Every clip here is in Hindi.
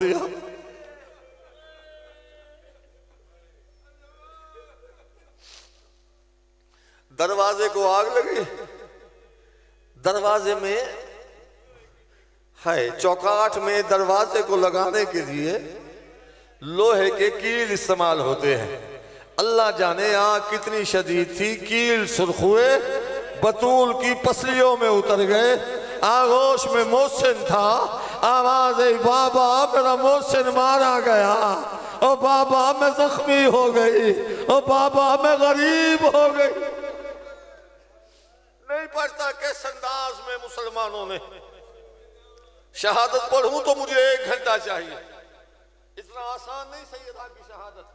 दिया। दरवाजे को आग लगी। दरवाजे में है चौकाठ में दरवाजे को लगाने के लिए लोहे के कील इस्तेमाल होते हैं। अल्लाह जाने आग कितनी शदीद थी, कील सुर्ख हुए, बतूल की पसलियों में उतर गए। आगोश में मोहसिन था, आवाज आई बाबा मेरा मोहसिन मारा गया, ओ बाबा मैं जख्मी हो गई, ओ बाबा मैं गरीब हो गई। नहीं पढ़ता किस अंदाज में मुसलमानों ने शहादत पढ़ूं तो मुझे 1 घंटा चाहिए। इतना आसान नहीं सैयदा की शहादत।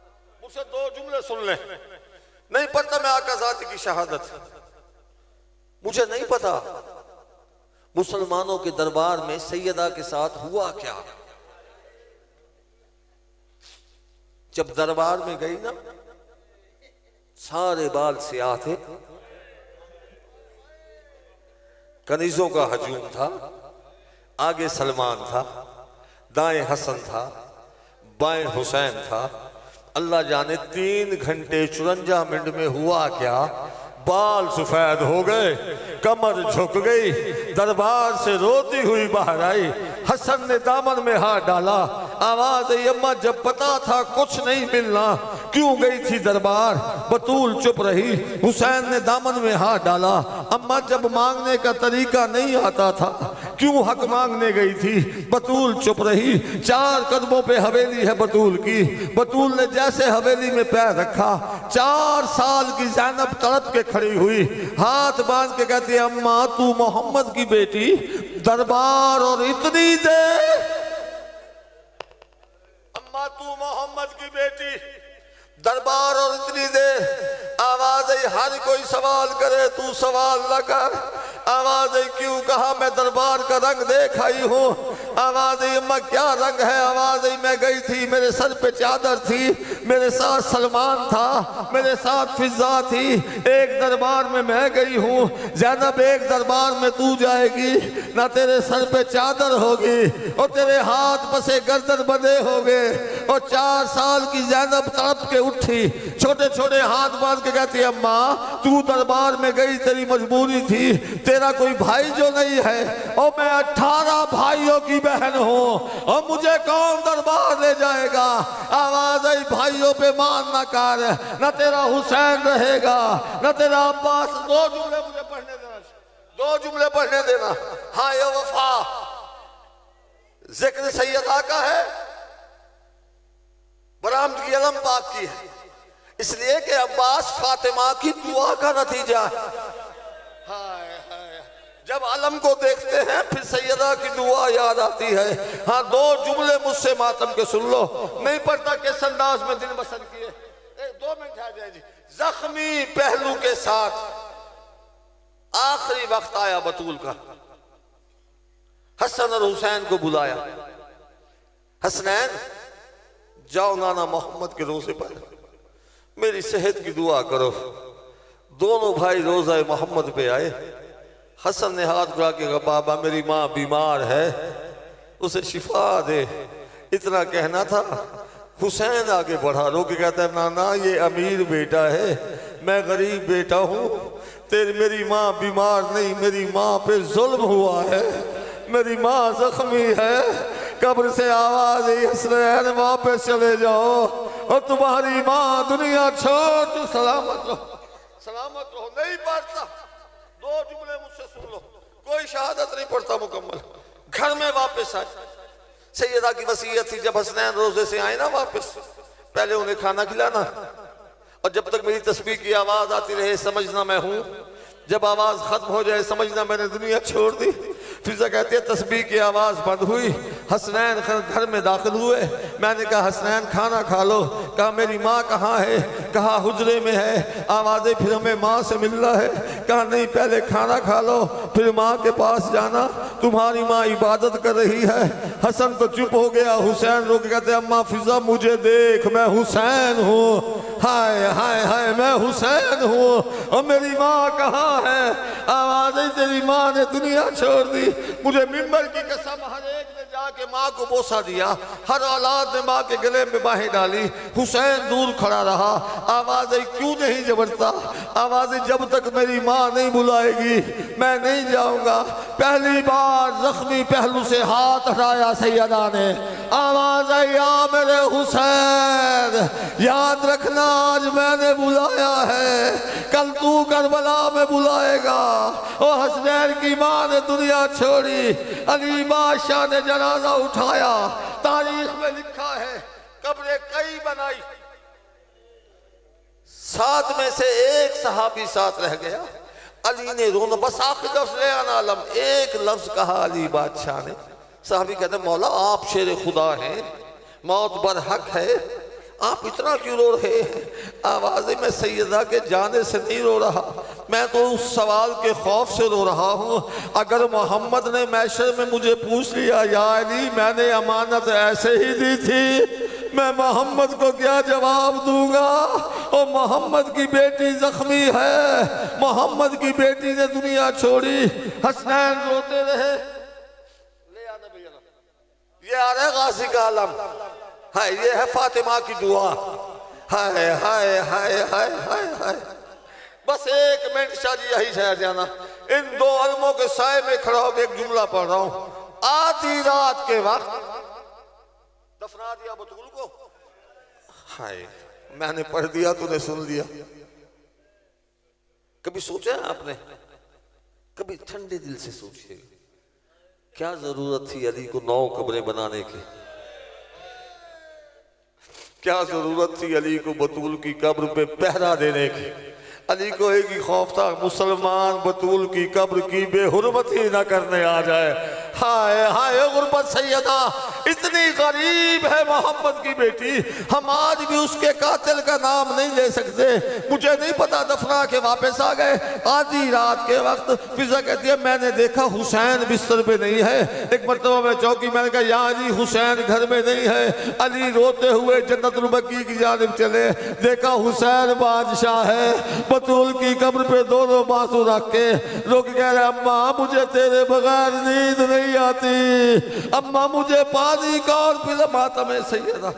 मुझसे 2 जुमले सुन लें। नहीं पढ़ता मैं आका ज़ात की शहादत। मुझे नहीं पता मुसलमानों के दरबार में सैयदा के साथ हुआ क्या। जब दरबार में गई ना, सारे बाल सियाह थे, कनीजों का हजूम था, आगे सलमान था, दाएं हसन था, बाएं हुसैन था। अल्लाह जाने 3 घंटे 54 मिनट में हुआ क्या। बाल सफेद हो गए, कमर झुक गई, दरबार से रोती हुई बाहर आई। हसन ने दामन में हाथ डाला, आवाज आई अम्मा जब पता था कुछ नहीं मिलना क्यों गई थी दरबार। बतूल चुप रही। हुसैन ने दामन में हाथ डाला, अम्मा जब मांगने का तरीका नहीं आता था क्यों हक मांगने गई थी। बतूल चुप रही। 4 कदमों पे हवेली है बतूल की। बतूल ने जैसे हवेली में पैर रखा, 4 साल की ज़ैनब तड़प के खड़ी हुई, हाथ बांध के कहती अम्मा तू मोहम्मद की बेटी, दरबार और इतनी देर। अम्मा तू मोहम्मद की बेटी, दरबार और इतनी देर। आवाज आई हर कोई सवाल करे तू सवाल न कर। आवाज आई क्यों कहा मैं दरबार का रंग देख आई हूँ। आवाज आई अम्मा क्या रंग है। आवाज आई मैं गई थी, मेरे सर पे चादर थी, मेरे साथ सलमान था, मेरे साथ फिजा थी। एक दरबार में मैं गई हूँ ज़ैनब, एक दरबार में तू जाएगी, ना तेरे सर पे चादर होगी और तेरे हाथ पसे गर्दन बंधे होंगे। और 4 साल की ज़ैनब तड़प के उठी, छोटे छोटे हाथ बांध के कहती अम्मा तू दरबार में गई, तेरी मजबूरी थी, तेरा कोई भाई जो नहीं है और मैं 18 भाइयों की बहन हूँ और मुझे कौन दरबार ले जाएगा। आवाज आई भाइयों पे मान ना कर, न तेरा हुसैन रहेगा न तेरा अब्बास। 2 जुमले मुझे पढ़ने देना, 2 जुमले पढ़ने देना। हाँ ये वफा जिक्र सैयदा का है, बरामद की अलम पाक की है, इसलिए कि अब्बास फातिमा की दुआ का नतीजा है। हाय हाय जब अलम को देखते हैं फिर सैयदा की दुआ याद आती है। हाँ 2 जुमले मुझसे मातम के सुन लो। नहीं पड़ता किस अंदाज में दिन बसर किए। 2 मिनट आ जाए जी। जख्मी पहलू के साथ आखिरी वक्त आया बतूल का। हसन और हुसैन को बुलाया। हसनैन जाओ नाना मोहम्मद के रोजे पर मेरी सेहत की दुआ करो। दोनों भाई रोज़ा मोहम्मद पे आए। हसन ने हाथ उठा के कहा बाबा मेरी माँ बीमार है, उसे शिफा दे। इतना कहना था। हुसैन आगे बढ़ा, रो के कहता है नाना ये अमीर बेटा है, मैं गरीब बेटा हूँ। मेरी माँ बीमार नहीं, मेरी माँ पे जुल्म हुआ है, मेरी माँ जख्मी है। कब्र से आवाज आई हसनैन वापस चले जाओ और तुम्हारी माँ दुनिया छोड़ सलामत रहो, सलामत रहो। नहीं पढ़ता 2 जुमले मुझसे सुन लो। कोई शहादत नहीं पढ़ता मुकम्मल। घर में वापस आए। सैयदा की वसीयत थी जब हसनैन रोजे से आए ना वापस, पहले उन्हें खाना खिलाना और जब तक मेरी तस्बीह की आवाज आती रहे समझना मैं हूँ, जब आवाज खत्म हो जाए समझना मैंने दुनिया छोड़ दी। फिजा कहती है तस्बीह की आवाज बंद हुई, हसनैन घर में दाखिल हुए। मैंने कहा हसनैन खाना खा लो। कहा मेरी माँ कहाँ है। कहा हुजरे में है। आवाज़ें फिर हमें माँ से मिलना है। कहा नहीं पहले खाना खा लो फिर माँ के पास जाना, तुम्हारी माँ इबादत कर रही है। हसन तो चुप हो गया। हुसैन रो के कहते अम्मा फिजा मुझे देख, मैं हुसैन हूँ। हाय हाय हाय मैं हुसैन हूँ और मेरी माँ कहाँ है। आवाज़ तेरी माँ ने दुनिया छोड़ दी। मुझे मिंबर की कसम हर एक ने जाके के माँ को बोसा दिया, हर औलाद ने माँ के गले में बाहें डाली। हुसैन दूर खड़ा रहा, आवाज़ें क्यों नहीं जबरता, आवाज़ें जब तक मेरी माँ नहीं बुलाएगी मैं नहीं जाऊंगा। पहली बार जख्मी पहलू से हाथ हटाया सैयदा ने, आवाज़ आई या मेरे हुसैन, याद रखना आज मैंने बुलाया है, कल तू करबला में बुलाएगा। ओ हसनैन की माँ ने दुनिया छोड़ी, अली बादशाह ने जनाजा उठाया। तारीख में लिखा है कब्रें कई बनाई, 7 में से एक सहाबी साथ रह गया। अली ने रोना, बस आखिर आलम एक लफ्ज कहा अली बादशाह ने। साहबी कहते मौला आप शेर खुदा हैं, मौत बरहक है, आप इतना क्यों रो रहे हैं? आवाज़ में सैयदा के जाने से नहीं रो रहा, मैं तो उस सवाल के खौफ से रो रहा हूँ। अगर मोहम्मद ने मैशर में मुझे पूछ लिया या अली मैंने अमानत ऐसे ही दी थी, मैं मोहम्मद को क्या जवाब दूंगा? और मोहम्मद की बेटी जख्मी है, मोहम्मद की बेटी ने दुनिया छोड़ी। हसनैन रोते रहे। ले आना भैया, ये आ रहा है गाजी का आलम, हाय ये है फातिमा की दुआ। हाय हाय हाय हाय हाय हाय। बस 1 मिनट शाह जी यही ठहर जाना। इन 2 अलमों के साए में खड़ा होकर एक जुमला पढ़ रहा हूँ। आधी रात के वक्त दफना दिया बतूल को, हाय मैंने पढ़ दिया तूने सुन लिया। कभी सोचा आपने, कभी ठंडे दिल से सोचिए क्या जरूरत थी अली को 9 कब्रें बनाने की? क्या जरूरत थी अली को बतूल की कब्र पे पहरा देने की? अली को एक ही खौफ था, मुसलमान बतूल की कब्र की बेहुरमती ना करने आ जाए। हाय हाय गुरबत सैयदा, इतनी गरीब है मोहम्मद की बेटी, हम आज भी उसके कातिल का नाम नहीं ले सकते। मुझे नहीं पता, दफना के वापस आ गए। आधी रात के वक्त फिजा कहती है मैंने देखा हुसैन बिस्तर पे नहीं है। एक मरतबा में चौकी, मैंने कहा या अली हुसैन घर में नहीं है। अली रोते हुए जन्नतुल बकी की जानिब चले, देखा हुसैन बादशाह है, बतूल की कब्र पे दोनों बाजू रख के रुक कह रहे अम्मा मुझे तेरे बगैर नींद नहीं आती, अम्मा मुझे पानी का और फिर मातम सैयदा।